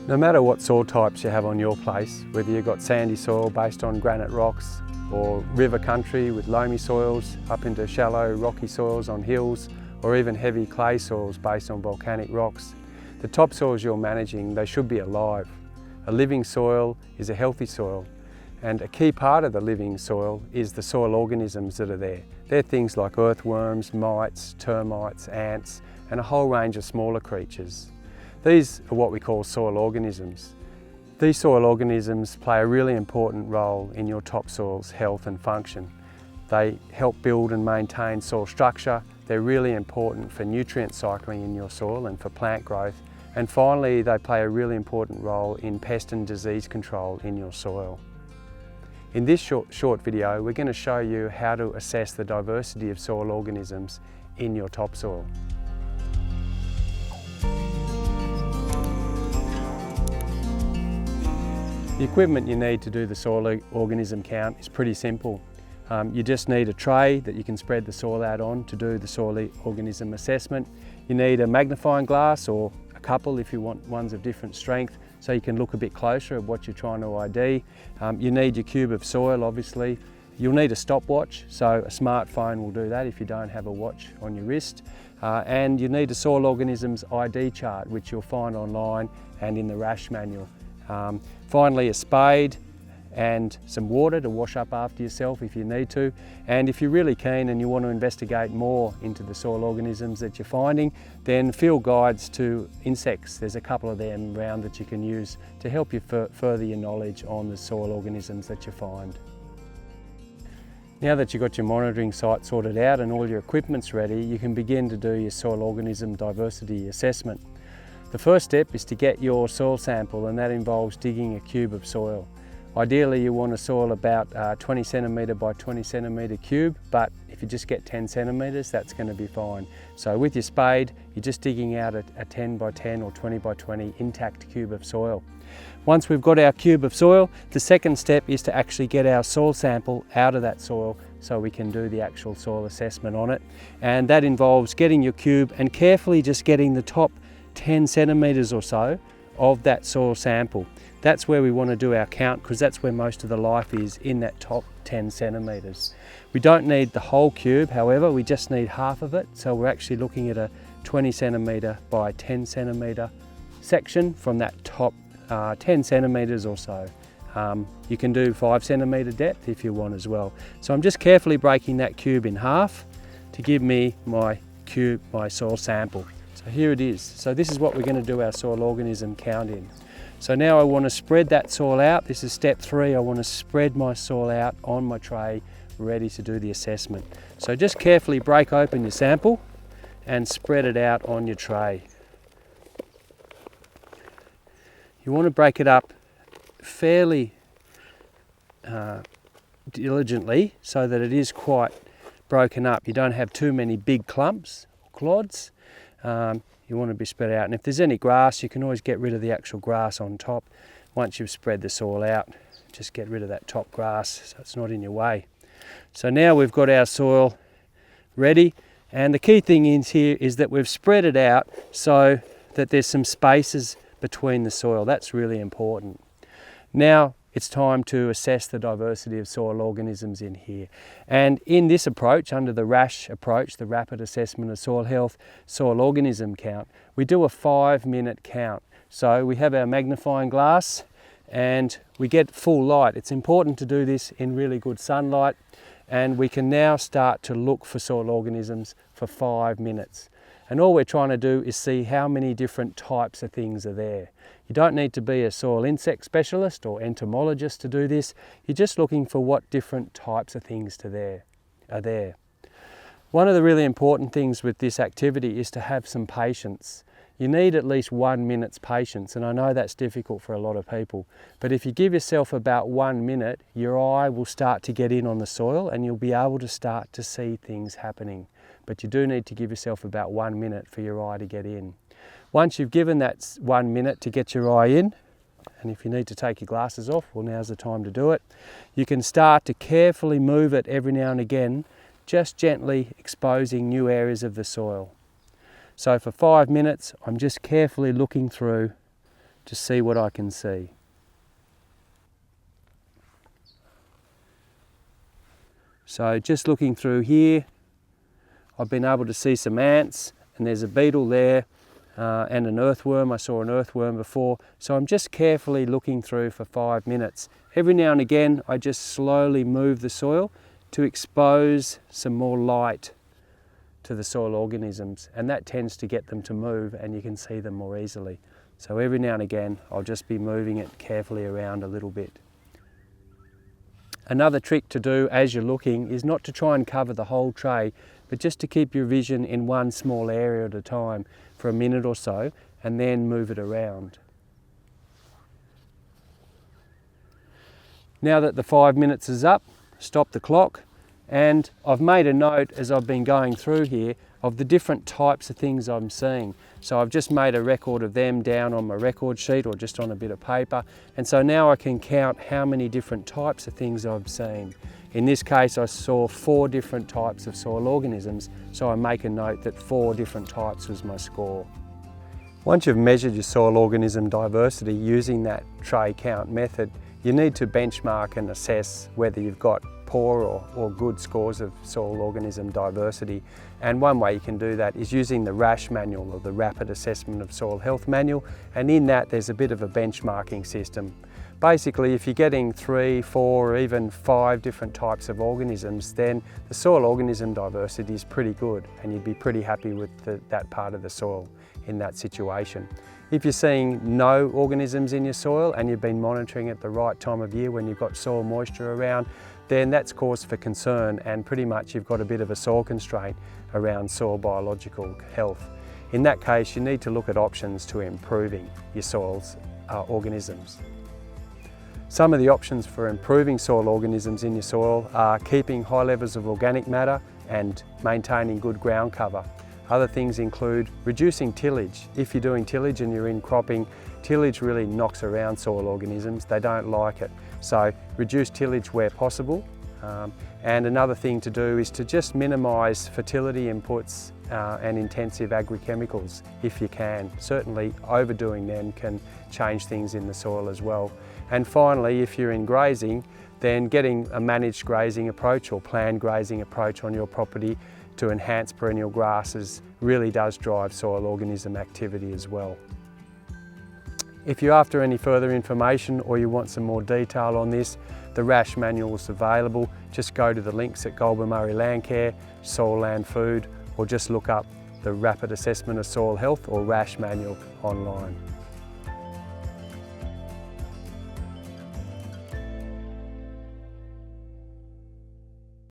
No matter what soil types you have on your place, whether you've got sandy soil based on granite rocks or river country with loamy soils up into shallow rocky soils on hills, or even heavy clay soils based on volcanic rocks, the topsoils you're managing, they should be alive. A living soil is a healthy soil, and a key part of the living soil is the soil organisms that are there. They're things like earthworms, mites, termites, ants, and a whole range of smaller creatures. These are what we call soil organisms. These soil organisms play a really important role in your topsoil's health and function. They help build and maintain soil structure. They're really important for nutrient cycling in your soil and for plant growth. And finally, they play a really important role in pest and disease control in your soil. In this short video, we're going to show you how to assess the diversity of soil organisms in your topsoil. The equipment you need to do the soil organism count is pretty simple. You just need a tray that you can spread the soil out on to do the soil organism assessment. You need a magnifying glass, or a couple if you want ones of different strength, so you can look a bit closer at what you're trying to ID. You need your cube of soil, obviously. You'll need a stopwatch, so a smartphone will do that if you don't have a watch on your wrist. And you need a soil organisms ID chart, which you'll find online and in the RASH manual. Finally, a spade and some water to wash up after yourself if you need to. And if you're really keen and you want to investigate more into the soil organisms that you're finding, then field guides to insects. There's a couple of them around that you can use to help you further your knowledge on the soil organisms that you find. Now that you've got your monitoring site sorted out and all your equipment's ready, you can begin to do your soil organism diversity assessment. The first step is to get your soil sample, and that involves digging a cube of soil. Ideally, you want a soil about 20 centimetre by 20 centimetre cube, but if you just get 10 centimetres, that's going to be fine. So with your spade, you're just digging out a 10 by 10 or 20 by 20 intact cube of soil. Once we've got our cube of soil, the second step is to actually get our soil sample out of that soil so we can do the actual soil assessment on it. And that involves getting your cube and carefully just getting the top 10 centimetres or so of that soil sample. That's where we want to do our count, because that's where most of the life is, in that top 10 centimetres. We don't need the whole cube, however, we just need half of it. So we're actually looking at a 20 centimetre by 10 centimetre section from that top 10 centimetres or so. You can do 5 centimetre depth if you want as well. So I'm just carefully breaking that cube in half to give me my soil sample. So here it is. So this is what we're going to do our soil organism count in. So now I want to spread that soil out. This is step 3. I want to spread my soil out on my tray, ready to do the assessment. So just carefully break open your sample and spread it out on your tray. You want to break it up fairly diligently so that it is quite broken up. You don't have too many big clumps or clods. You want to be spread out, and if there's any grass, you can always get rid of the actual grass on top. Once you've spread the soil out, just get rid of that top grass so it's not in your way. So now we've got our soil ready, and the key thing is here is that we've spread it out so that there's some spaces between the soil. That's really important. Now it's time to assess the diversity of soil organisms in here. And in this approach, under the RASH approach, the Rapid Assessment of Soil Health Soil Organism Count, we do a 5-minute count. So we have our magnifying glass and we get full light. It's important to do this in really good sunlight, and we can now start to look for soil organisms for 5 minutes. And all we're trying to do is see how many different types of things are there. You don't need to be a soil insect specialist or entomologist to do this. You're just looking for what different types of things are there. One of the really important things with this activity is to have some patience. You need at least 1 minute's patience, and I know that's difficult for a lot of people. But if you give yourself about 1 minute, your eye will start to get in on the soil and you'll be able to start to see things happening. But you do need to give yourself about 1 minute for your eye to get in. Once you've given that 1 minute to get your eye in, and if you need to take your glasses off, well, now's the time to do it. You can start to carefully move it every now and again, just gently exposing new areas of the soil. So for 5 minutes, I'm just carefully looking through to see what I can see. So just looking through here, I've been able to see some ants, and there's a beetle there and an earthworm. I saw an earthworm before. So I'm just carefully looking through for 5 minutes. Every now and again, I just slowly move the soil to expose some more light to the soil organisms, and that tends to get them to move and you can see them more easily. So every now and again, I'll just be moving it carefully around a little bit. Another trick to do as you're looking is not to try and cover the whole tray, but just to keep your vision in one small area at a time for a minute or so, and then move it around. Now that the 5 minutes is up, stop the clock, and I've made a note as I've been going through here of the different types of things I'm seeing. So I've just made a record of them down on my record sheet or just on a bit of paper, and so now I can count how many different types of things I've seen. In this case, I saw 4 different types of soil organisms, so I make a note that 4 different types was my score. Once you've measured your soil organism diversity using that tray count method, you need to benchmark and assess whether you've got poor or good scores of soil organism diversity. And one way you can do that is using the RASH manual, or the Rapid Assessment of Soil Health manual, and in that there's a bit of a benchmarking system. Basically, if you're getting 3, 4 or even 5 different types of organisms, then the soil organism diversity is pretty good and you'd be pretty happy with that part of the soil in that situation. If you're seeing no organisms in your soil and you've been monitoring at the right time of year when you've got soil moisture around, then that's cause for concern, and pretty much you've got a bit of a soil constraint around soil biological health. In that case, you need to look at options to improving your soil's organisms. Some of the options for improving soil organisms in your soil are keeping high levels of organic matter and maintaining good ground cover. Other things include reducing tillage. If you're doing tillage and you're in cropping, tillage really knocks around soil organisms. They don't like it. So reduce tillage where possible. And another thing to do is to just minimise fertility inputs and intensive agrochemicals if you can. Certainly overdoing them can change things in the soil as well. And finally, if you're in grazing, then getting a managed grazing approach or planned grazing approach on your property to enhance perennial grasses really does drive soil organism activity as well. If you're after any further information or you want some more detail on this, the RASH manual is available. Just go to the links at Goulburn Murray Landcare, Soil Land Food, or just look up the Rapid Assessment of Soil Health or RASH manual online.